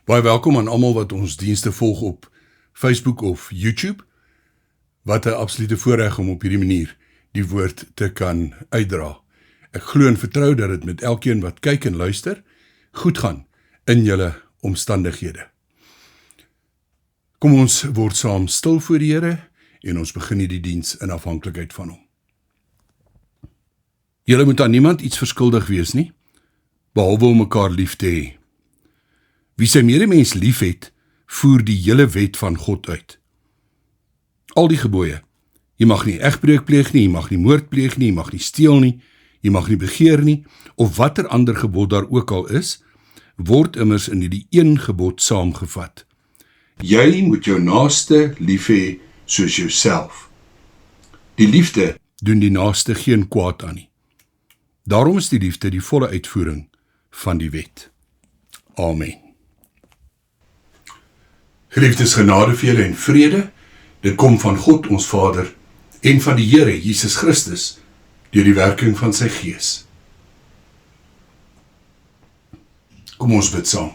Baie welkom aan almal wat ons dienste volg op Facebook of YouTube. Wat 'n absolute voorreg om op hierdie manier die woord te kan uitdra. Ek glo en vertrou dat dit met elkeen wat kyk en luister, goed gaan in julle omstandighede. Kom ons word saam stil voor die Here en ons begin hierdie diens in afhanklikheid van hom. Julle moet aan niemand iets verskuldig wees nie, behalwe om mekaar lief te hê. Wie sy medemens lief het, voer die hele wet van God uit. Al die gebooie. Jy mag nie egbreuk pleeg nie, jy mag nie moord pleeg nie, jy mag nie steel nie, jy mag nie begeer nie, of watter ander gebod daar ook al is, word immers in die een gebod saamgevat. Jy moet jou naaste lief hê soos jouself. Die liefde doen die naaste geen kwaad aan nie. Daarom is die liefde die volle uitvoering van die wet. Amen. Geliefdes, genade vir julle en vrede, dit kom van God ons Vader en van die Here Jesus Christus deur die werking van sy Gees. Kom ons bid saam.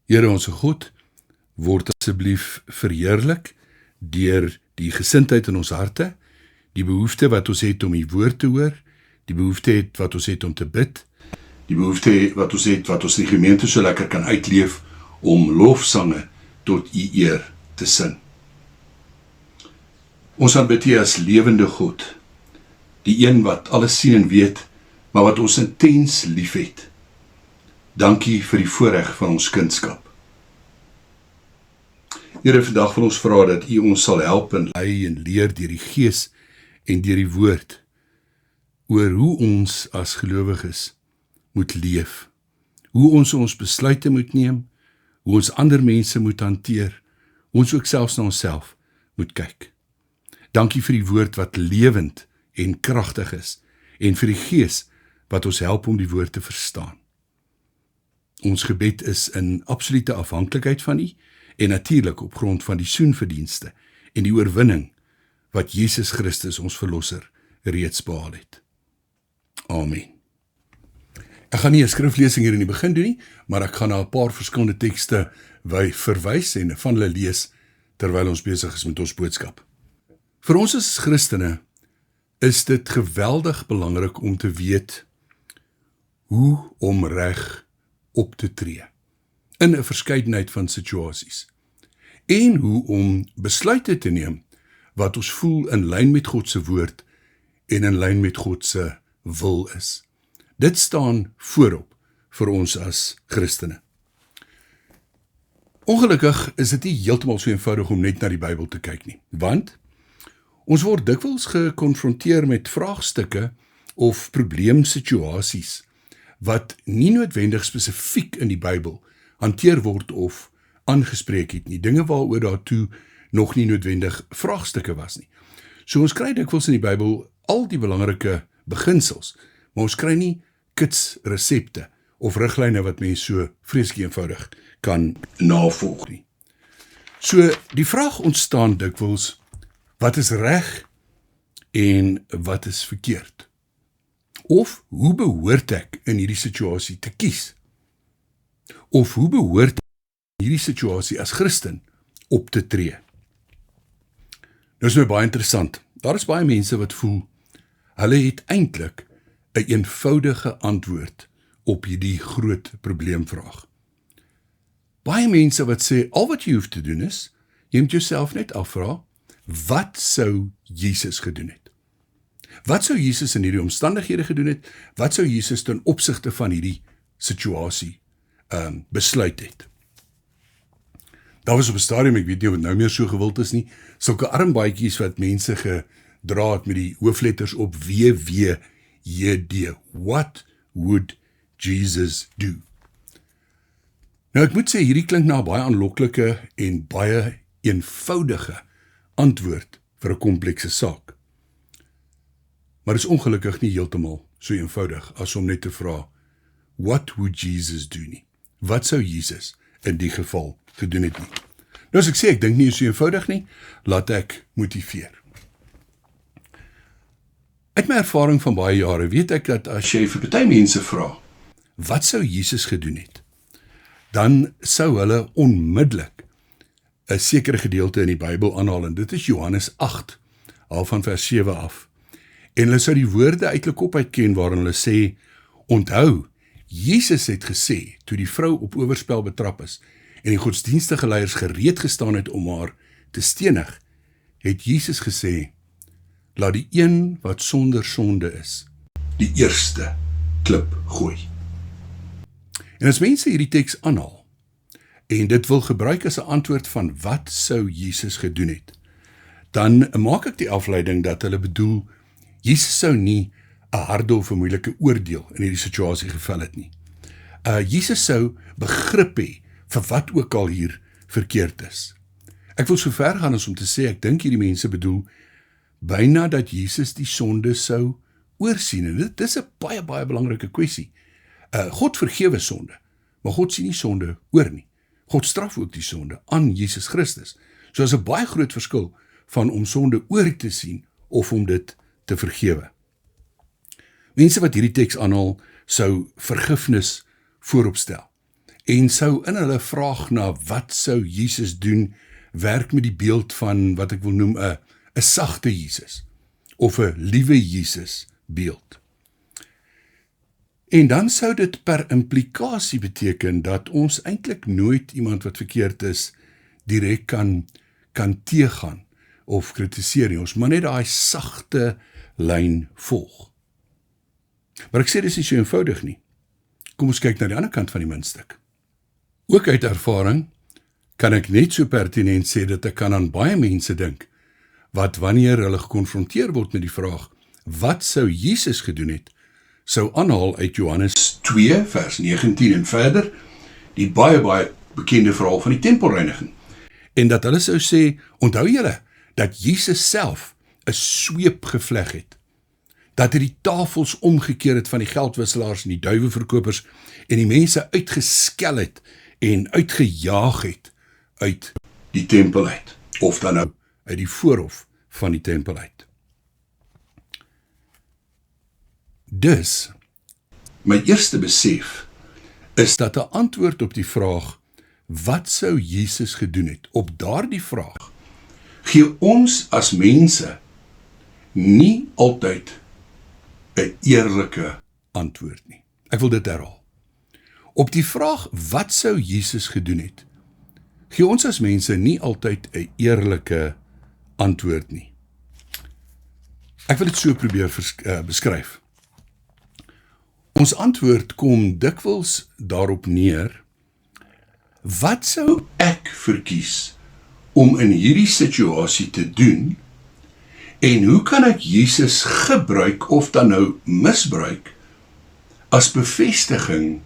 Here onse God, word asseblief verheerlik deur die gesindheid in ons harte, die behoefte wat ons het om die woord te hoor, die behoefte het wat ons het om te bid, die behoefte wat ons het wat ons die gemeente so lekker kan uitleef om lofsange tot u eer te sing. Ons aanbid U as lewende God, die een wat alles sien en weet, maar wat ons intens lief het. Dankie vir die voorreg van ons kindskap. Here, vandag wil ons vra dat U ons sal help en lei en leer deur die Gees en deur die woord oor hoe ons as gelowiges moet leef, hoe ons besluite moet neem, hoe ons ander mense moet hanteer, hoe ons ook selfs na onsself moet kyk. Dankie vir die woord wat lewend en kragtig is, en vir die Gees wat ons help om die woord te verstaan. Ons gebed is in absolute afhanklikheid van U, en natuurlik op grond van die soenverdienste en die oorwinning wat Jesus Christus ons Verlosser reeds behaal het. Amen. Ek gaan nie 'n skriflesing hier in die begin doen nie, maar ek gaan na 'n paar verskillende tekste verwys en van hulle lees terwyl ons besig is met ons boodskap. Vir ons as Christene is dit geweldig belangrik om te weet hoe om reg op te tree in 'n verskeidenheid van situasies en hoe om besluite te neem wat ons voel in lyn met God se woord en in lyn met God se wil is. Dit staan voorop vir ons as Christene. Ongelukkig is dit nie heeltemal so eenvoudig om net na die Bybel te kyk nie, want ons word dikwels gekonfronteer met vraagstukke of probleemsituasies wat nie noodwendig spesifiek in die Bybel hanteer word of aangespreek het nie, dinge waaroor daartoe nog nie noodwendig vraagstukke was nie. So ons kry dikwels in die Bybel al die belangrike beginsels, maar ons kry nie kitsresepte of riglyne wat mens so vreeslik eenvoudig kan navolg nie. So die vraag ontstaan dikwels, wat is reg en wat is verkeerd? Of hoe behoort ek in hierdie situasie te kies? Of hoe behoort ek in hierdie situasie as Christen op te tree? Nou is my baie interessant. Daar is baie mense wat voel, hulle het eintlik 'n eenvoudige antwoord op hierdie groot probleemvraag. Baie mense wat sê, al wat jy hoef te doen is, jy moet jouself net afvra, wat sou Jesus gedoen het? Wat sou Jesus in hierdie omstandighede gedoen het? Wat sou Jesus ten opsigte van hierdie situasie besluit het? Daar was op 'n stadium, ek weet nie of het nou meer so gewild is nie, sulke armbaadjies wat mense gedra het met die hoofletters op WWJD. What would Jesus do? Nou ek moet sê, hierdie klink na 'n baie aanloklike en baie eenvoudige antwoord vir 'n komplekse saak. Maar is ongelukkig nie heeltemal so eenvoudig as om net te vra, what would Jesus do nie? Wat sou Jesus in die geval gedoen het nie? Nou as ek sê, ek dink nie is so eenvoudig nie, laat ek motiveer. Uit my ervaring van baie jare weet ek dat as jy vir party mense vra, wat sou Jesus gedoen het, dan sou hulle onmiddellik 'n sekere gedeelte in die Bybel aanhaal, en dit is Johannes 8, al van vers 7 af. En hulle sou die woorde uit hulle kop uitken waarin hulle sê, onthou, Jesus het gesê, toe die vrou op oorspel betrap is, en die godsdienstige leiers gereed gestaan het om haar te stenig, het Jesus gesê, laat die een wat sonder sonde is, die eerste klip gooi. En as mense hierdie teks aanhaal, en dit wil gebruik as 'n antwoord van wat sou Jesus gedoen het, dan maak ek die afleiding dat hulle bedoel, Jesus sou nie 'n harde of 'n moeilike oordeel in hierdie situasie geval het nie. Jesus sou begrip hê vir wat ook al hier verkeerd is. Ek wil so ver gaan as om te sê, ek dink hierdie mense bedoel, byna dat Jesus die sonde sou oorsien, en dit is 'n baie, baie belangrike kwessie. God vergewe sonde, maar God sien nie sonde oor nie. God straf ook die sonde aan Jesus Christus. So is 'n baie groot verskil van om sonde oor te sien of om dit te vergewe. Mense wat hierdie teks aanhaal, sou vergifnis vooropstel en sou in hulle vraag na wat sou Jesus doen, werk met die beeld van wat ek wil noem 'n sagte Jesus of 'n liewe Jesus beeld. En dan sou dit per implikasie beteken dat ons eintlik nooit iemand wat verkeerd is direk kan teëgaan of kritiseer nie. Ons moet net daai sagte lyn volg. Maar ek sê dis nie so eenvoudig nie. Kom ons kyk na die ander kant van die muntstuk. Ook uit ervaring kan ek net so pertinent sê dat ek kan aan baie mense dink wat wanneer hulle gekonfronteer word met die vraag wat sou Jesus gedoen het, sou aanhaal uit Johannes 2 vers 19 en verder, die baie bekende verhaal van die tempelreiniging. En dat hulle sou sê, onthou julle dat Jesus self 'n sweep gevleg het, dat hy die tafels omgekeer het van die geldwisselaars en die duiweverkopers en die mense uitgeskel het en uitgejaag het uit die tempel uit, of dan nou uit die voorhof van die tempel uit. Dus, my eerste besef is dat 'n antwoord op die vraag, wat sou Jesus gedoen het, op daardie vraag, gee ons as mense nie altyd 'n eerlike antwoord nie. Ek wil dit herhaal. Op die vraag, wat sou Jesus gedoen het, gee ons as mense nie altyd 'n eerlike antwoord nie. Ek wil dit so probeer beskryf. Ons antwoord kom dikwels daarop neer, wat sou ek verkies om in hierdie situasie te doen, en hoe kan ek Jesus gebruik of dan nou misbruik as bevestiging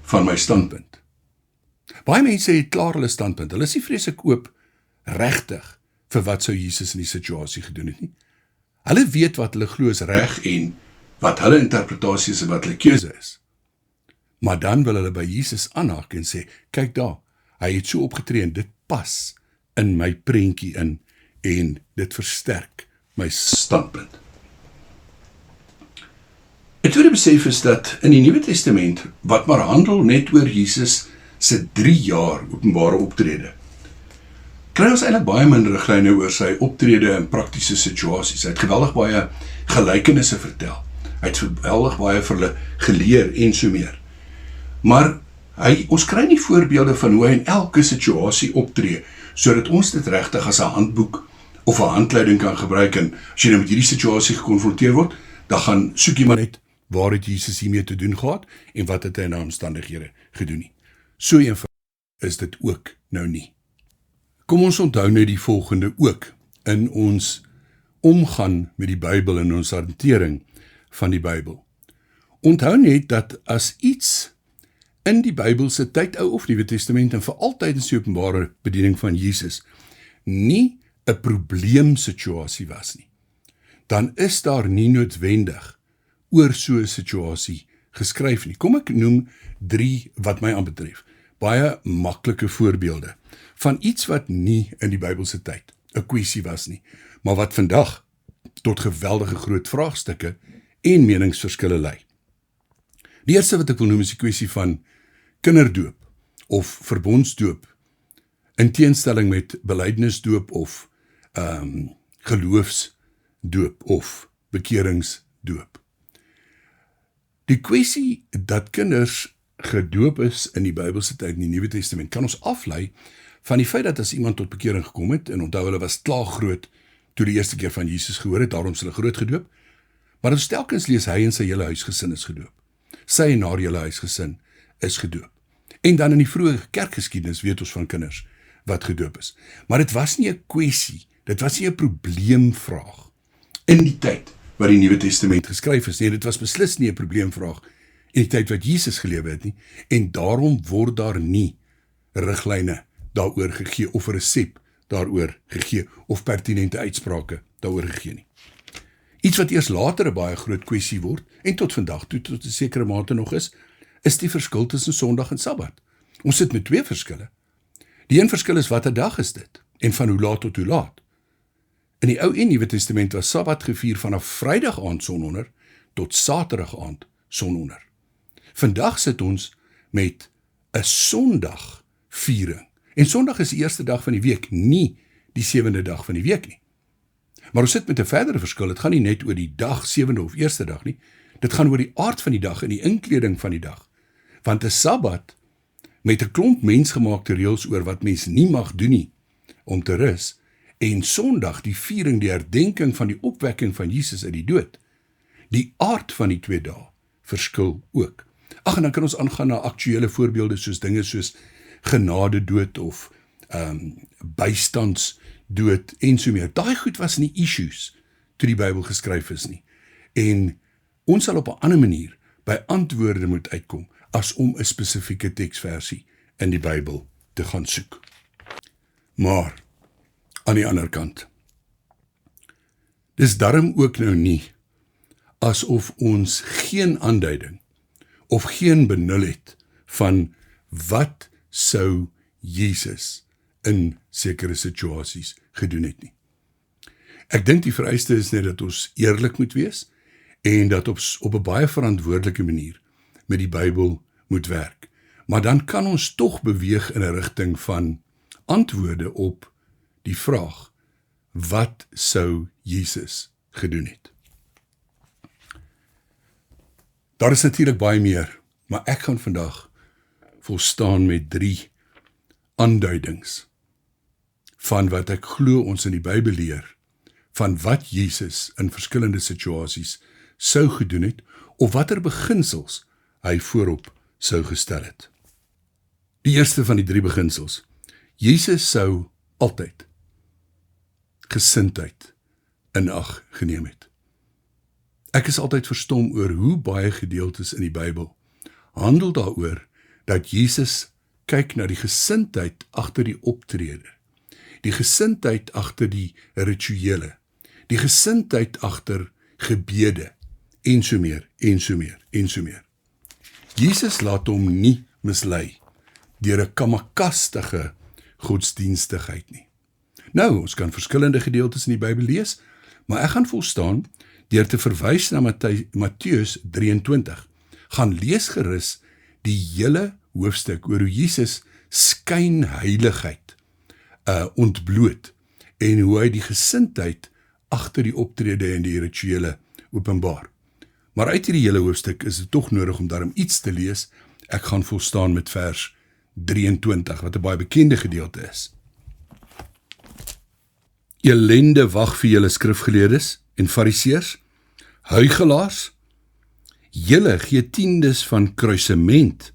van my standpunt? Baie mense het klaar hulle standpunt, hulle is nie vreeslik oop regtig vir wat sou Jesus in die situasie gedoen het nie. Hulle weet wat hulle glo is reg en wat hulle interpretasie is en wat hulle keuse is. Maar dan wil hulle by Jesus aanhaak en sê, kyk daar, hy het so opgetree en dit pas in my prentjie in en dit versterk my standpunt. 'n tweede besef is dat in die Nuwe Testament, wat maar handel net oor Jesus se 3 jaar openbare optrede, kry ons eintlik baie minder riglyne oor sy optrede in praktiese situasies. Hy het geweldig baie gelykenisse vertel. Hy het geweldig baie vir hulle geleer en so meer. Maar ons kry nie voorbeelde van hoe hy in elke situasie optree, sodat ons dit regtig as 'n handboek of 'n handleiding kan gebruik, en as jy nou met hierdie situasie gekonfronteer word, dan gaan soek jy maar net, waar het Jesus hiermee te doen gehad, en wat het hy in omstandighede gedoen nie. So eenvoudig is dit ook nou nie. Kom ons onthou nou die volgende ook, in ons omgaan met die Bybel en ons hantering van die Bybel. Onthou net dat as iets in die Bybelse tyd, Ou of Nuwe Testament, en vir altyd in die openbare bediening van Jesus, nie 'n probleemsituasie was nie, dan is daar nie noodwendig oor so 'n situasie geskryf nie. Kom ek noem 3 wat my aanbetref, baie maklike voorbeelde van iets wat nie in die Bybelse tyd 'n kwessie was nie, maar wat vandag tot geweldige groot vraagstukke en meningsverskille lei. Die eerste wat ek wil noem is die kwessie van kinderdoop of verbondsdoop, in teenstelling met belydenisdoop of geloofsdoop of bekeringsdoop. Die kwessie dat kinders gedoop is in die Bybelse tyd in die Nuwe Testament kan ons aflei van die feit dat as iemand tot bekering gekom het, en onthou hulle was klaar groot toe die eerste keer van Jesus gehoor het, daarom is hulle groot gedoop, maar ons telkens lees hy en sy hele huisgesin is gedoop. Sy en haar hele huisgesin is gedoop. En dan in die vroeë kerkgeskiedenis weet ons van kinders wat gedoop is. Maar dit was nie 'n kwessie, dit was nie 'n probleemvraag in die tyd wat die Nuwe Testament geskryf is nie. Dit was beslis nie 'n probleemvraag in die tyd wat Jesus gelewe het nie, en daarom word daar nie riglyne daaroor gegee of 'n resep daaroor gegee of pertinente uitsprake daaroor gegee nie. Iets wat eers later 'n baie groot kwessie word en tot vandag toe tot 'n sekere mate nog is die verskil tussen Sondag en Sabbat. Ons sit met twee verskille. Die een verskil is watter dag is dit en van hoe laat tot hoe laat. In die Ou en Nuwe Testament was Sabbat gevier vanaf Vrydag aand sononder tot Saterdag aand sononder. Vandag sit ons met 'n Sondag viering. En Sondag is die eerste dag van die week, nie die 7de dag van die week nie. Maar ons sit met 'n verdere verskil. Dit gaan nie net oor die dag, 7de of eerste dag nie. Dit gaan oor die aard van die dag en die inkleding van die dag. Want 'n Sabbat met 'n klomp mensgemaakte reëls oor wat mens nie mag doen nie om te rus, en Sondag die viering, die herdenking van die opwekking van Jesus uit die dood. Die aard van die twee dae verskil ook. Ag, en dan kan ons aangaan na aktuele voorbeelde soos dinge soos genadedood of bystandsdood en so meer. Daai goed was nie issues toe die Bybel geskryf is nie. En ons sal op 'n ander manier by antwoorde moet uitkom as om 'n spesifieke teksversie in die Bybel te gaan soek. Maar aan die ander kant, dis darm ook nou nie asof ons geen aanduiding of geen benul het van wat sou Jesus in sekere situasies gedoen het nie. Ek dink die vereiste is net dat ons eerlik moet wees en dat ons op 'n baie verantwoordelike manier met die Bybel moet werk. Maar dan kan ons tog beweeg in 'n rigting van antwoorde op die vraag, wat sou Jesus gedoen het? Daar is natuurlik baie meer, maar ek gaan vandag volstaan met 3 aanduidings van wat ek glo ons in die Bybel leer, van wat Jesus in verskillende situasies sou gedoen het, of watter beginsels hy voorop sou gestel het. Die eerste van die 3 beginsels. Jesus sou altyd gesindheid in ag geneem het. Ek is altyd verstom oor hoe baie gedeeltes in die Bybel handel daaroor dat Jesus kyk na die gesindheid agter die optrede, die gesindheid agter die rituele, die gesindheid agter gebede, en so meer, en so meer, en so meer. Jesus laat hom nie mislei deur 'n kamakastige godsdienstigheid nie. Nou, ons kan verskillende gedeeltes in die Bybel lees, maar ek gaan volstaan deur te verwys na Matteus 23. Gaan lees gerus die hele hoofstuk oor hoe Jesus skynheiligheid ontbloot en hoe hy die gesindheid agter die optrede en die rituele openbaar. Maar uit hierdie hele hoofstuk is dit tog nodig om daarom iets te lees. Ek gaan volstaan met vers 23, wat 'n baie bekende gedeelte is. Elende wag vir julle skrifgeleerdes en fariseërs, huigelaars, julle gee tiendes van kruisement,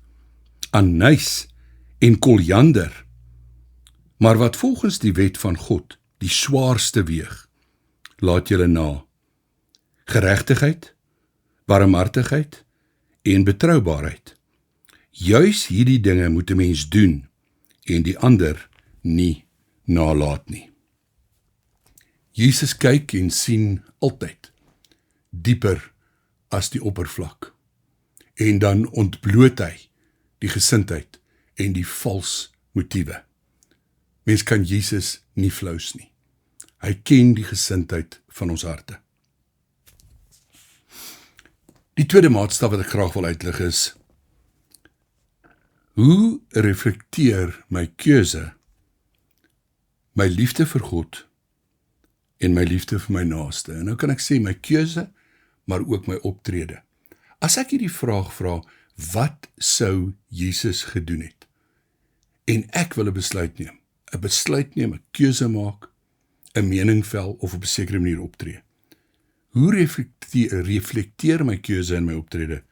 anys en koljander, maar wat volgens die wet van God die swaarste weeg, laat julle na. Geregtigheid, barmhartigheid en betroubaarheid. Juis hierdie dinge moet 'n mens doen en die ander nie nalat nie. Jesus kyk en sien altyd dieper as die oppervlak. En dan ontbloot hy die gesindheid en die vals motiewe. Mens kan Jesus nie flous nie. Hy ken die gesindheid van ons harte. Die tweede maatstaf wat ek graag wil uitlig is, hoe reflekteer my keuse, my liefde vir God en my liefde vir my naaste? En nou kan ek sê my keuse, maar ook my optrede. As ek hierdie vraag vra, wat sou Jesus gedoen het? En ek wil 'n besluit neem, 'n keuse maak, 'n mening vel of op 'n sekere manier optree. Hoe reflekteer my keuse en my optrede,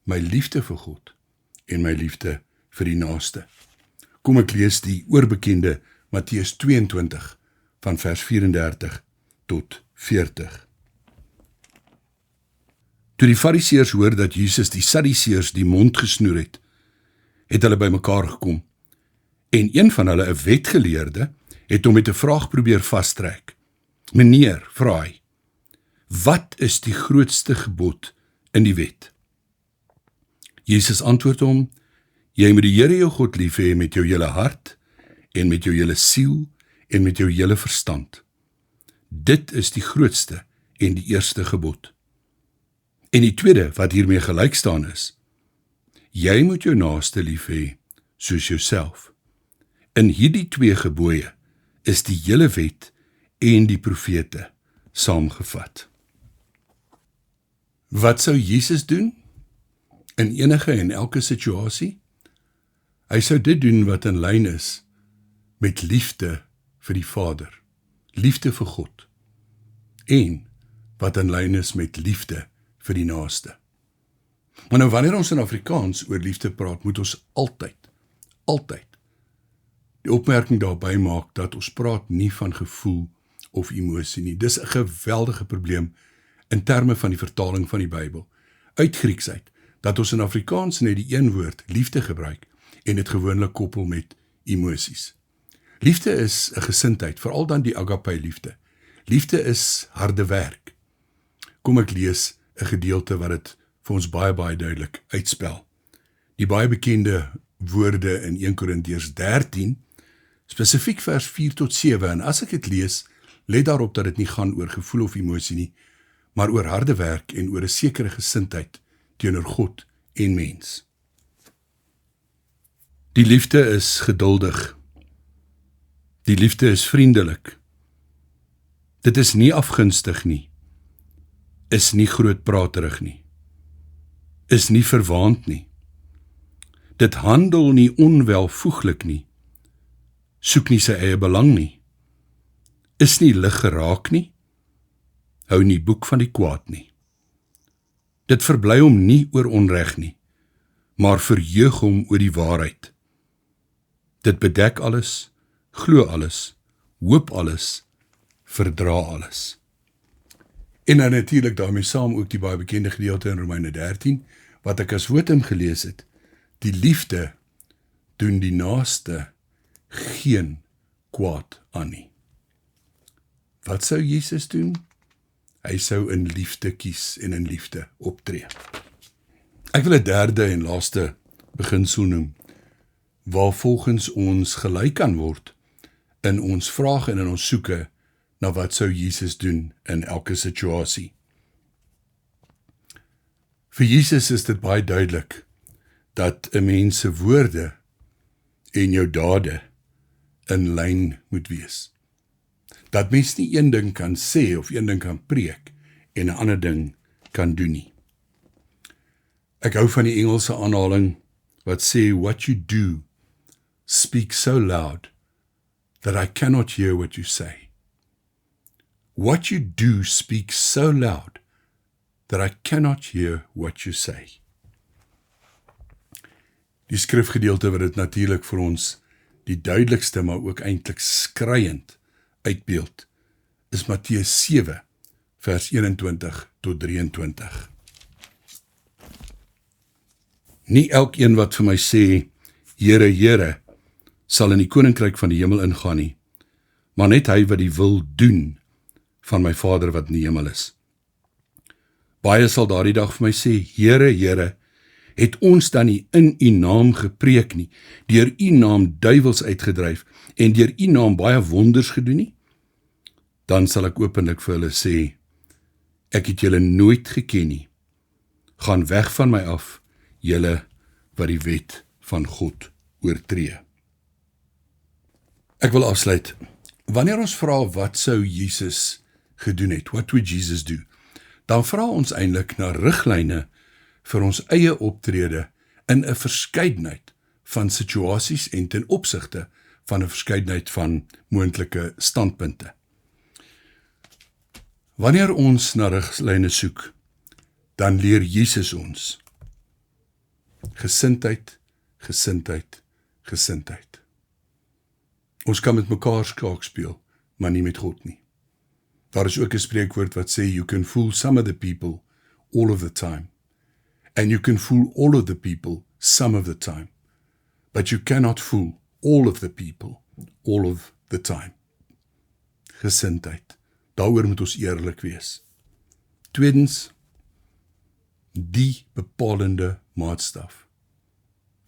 my liefde vir God en my liefde vir die naaste? Kom ek lees die oorbekende Matteus 22 van vers 34 tot 40. Toe die Fariseërs hoor dat Jesus die Sadduseërs die mond gesnoer het, het hulle bymekaar gekom. En een van hulle, 'n wetgeleerde, het hom met 'n vraag probeer vastrek. Meneer, vra hy, wat is die grootste gebod in die wet? Jesus antwoord hom, jy moet die Here jou God lief hê met jou hele hart, en met jou hele siel, en met jou hele verstand. Dit is die grootste en die eerste gebod. En die tweede, wat hiermee gelyk staan is, jy moet jou naaste lief hê soos jouself. In hierdie twee gebooie is die hele wet en die profete saamgevat. Wat sou Jesus doen in enige en elke situasie? Hy sou dit doen wat in lyn is met liefde vir die Vader, liefde vir God, en wat in lyn is met liefde vir die naaste. Maar nou wanneer ons in Afrikaans oor liefde praat, moet ons altyd die opmerking daarby maak dat ons praat nie van gevoel of emosie nie. Dis 'n geweldige probleem in terme van die vertaling van die Bybel, uit Grieks uit, dat ons in Afrikaans net die een woord, liefde, gebruik en dit gewoonlik koppel met emosies. Liefde is 'n gesindheid, veral dan die agape liefde. Liefde is harde werk. Kom ek lees 'n gedeelte wat dit vir ons baie duidelik uitspel. Die baie bekende woorde in 1 Korintiërs 13, spesifiek vers 4 tot 7, en as ek dit lees, let daarop dat dit nie gaan oor gevoel of emosie nie, maar oor harde werk en oor 'n sekere gesindheid teenoor God en mens. Die liefde is geduldig. Die liefde is vriendelik. Dit is nie afgunstig nie. Is nie grootpraterig nie. Is nie verwaand nie. Dit handel nie onwelvoeglik nie. Soek nie sy eie belang nie. Is nie lig geraak nie. Hou nie boek van die kwaad nie. Dit verbly hom nie oor onreg nie, maar verheug hom oor die waarheid. Dit bedek alles, glo alles, hoop alles, verdra alles. En dan natuurlik daarmee saam ook die baie bekende gedeelte in Romeine 13, wat ek as woordem gelees het. Die liefde doen die naaste geen kwaad aan nie. Wat sou Jesus doen? Hy sou in liefde kies en in liefde optree. Ek wil 'n derde en laaste beginsel noem, waar volgens ons gelyk kan word in ons vraag en in ons soeke na wat sou Jesus doen in elke situasie. Vir Jesus is dit baie duidelik dat 'n mens se woorde en jou dade in lyn moet wees. Dat mens nie een ding kan sê of een ding kan preek en 'n ander ding kan doen nie. Ek hou van die Engelse aanhaling wat sê, what you do speaks so loud that I cannot hear what you say. What you do speaks so loud that I cannot hear what you say. Die skrifgedeelte wat dit natuurlik vir ons die duidelikste, maar ook eintlik skreiend uitbeeld, is Matteus 7, vers 21 tot 23. Nie elkeen wat vir my sê, Here, Here, sal in die koninkryk van die hemel ingaan nie, maar net hy wat die wil doen van my Vader wat in die hemel is. Baie sal daardie dag vir my sê, Here, Here, het ons dan nie in u naam gepreek nie, deur u naam duiwels uitgedryf en deur u naam baie wonders gedoen nie? Dan sal ek openlik vir hulle sê, ek het julle nooit geken nie. Gaan weg van my af, julle wat die wet van God oortree. Ek wil afsluit. Wanneer ons vra wat sou Jesus gedoen het, what would Jesus do? Dan vra ons eintlik na riglyne vir ons eie optrede in 'n verskeidenheid van situasies en ten opsigte van 'n verskeidenheid van moontlike standpunte. Wanneer ons na riglyne soek, dan leer Jesus ons gesindheid, gesindheid, gesindheid. Ons kan met mekaar skaak speel, maar nie met God nie. Daar is ook 'n spreekwoord wat sê, you can fool some of the people all of the time, and you can fool all of the people some of the time, but you cannot fool all of the people all of the time. Gesindheid. Daaroor moet ons eerlik wees. Tweedens, die bepalende maatstaf.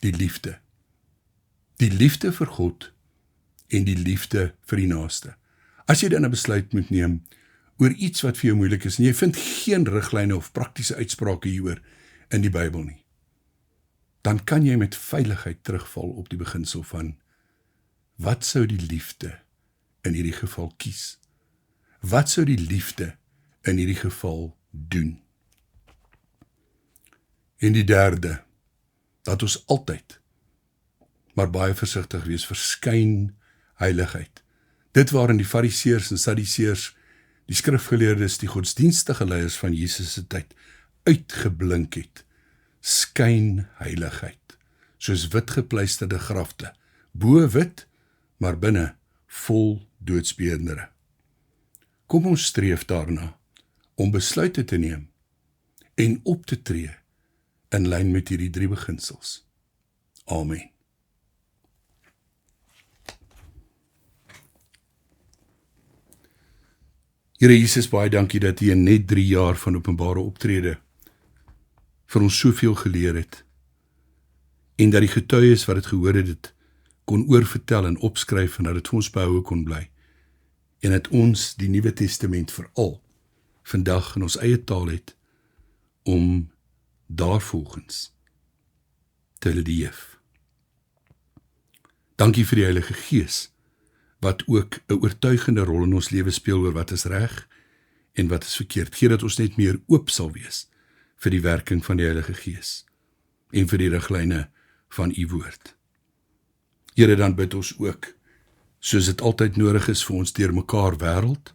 Die liefde. Die liefde vir God en die liefde vir die naaste. As jy dan 'n besluit moet neem oor iets wat vir jou moeilik is, en jy vind geen riglyne of praktiese uitsprake hieroor in die Bybel nie, dan kan jy met veiligheid terugval op die beginsel van, wat sou die liefde in hierdie geval kies? Wat sou die liefde in hierdie geval doen? En die derde, dat ons altyd, maar baie versigtig wees vir skynheiligheid. Dit waarin die Fariseërs en Sadduseërs, die skrifgeleerdes, die godsdienstige leiers van Jesus se tyd uitgeblink het. Skynheiligheid, soos wit gepleisterde grafte, bo wit, maar binne vol doodsbeendere. Kom ons streef daarna om besluite te neem en op te tree in lyn met hierdie 3 beginsels. Amen. Here Jesus, baie dankie dat U in net 3 jaar van openbare optrede vir ons soveel geleer het, en dat die getuies wat dit gehoor het, dit kon oorvertel en opskryf, en dat dit vir ons behoue kon bly, en dat ons die Nuwe Testament veral vandag in ons eie taal het, om daarvolgens te leef. Dankie vir die Heilige Gees, wat ook 'n oortuigende rol in ons lewe speel oor wat is reg en wat is verkeerd. Gee dat ons net meer oop sal wees vir die werking van die Heilige Gees en vir die riglyne van U woord. Here, dan bid ons ook, soos dit altyd nodig is vir ons deurmekaar wêreld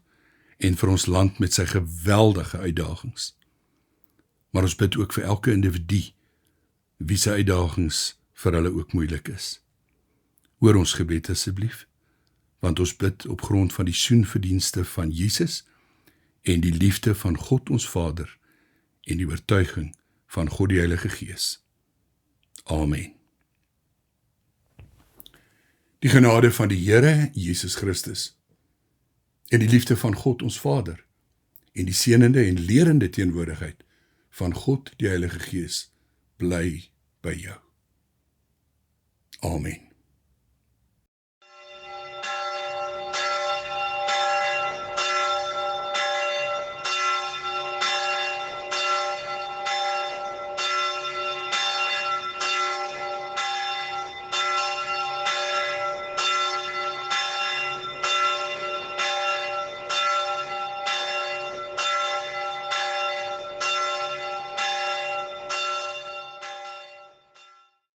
en vir ons land met sy geweldige uitdagings. Maar ons bid ook vir elke individu wie sy uitdagings vir hulle ook moeilik is. Hoor ons gebed asseblief, want ons bid op grond van die soenverdienste van Jesus en die liefde van God ons Vader en die oortuiging van God die Heilige Gees. Amen. Die genade van die Here Jesus Christus en die liefde van God ons Vader en die seënende en lerende teenwoordigheid van God die Heilige Gees bly by jou. Amen.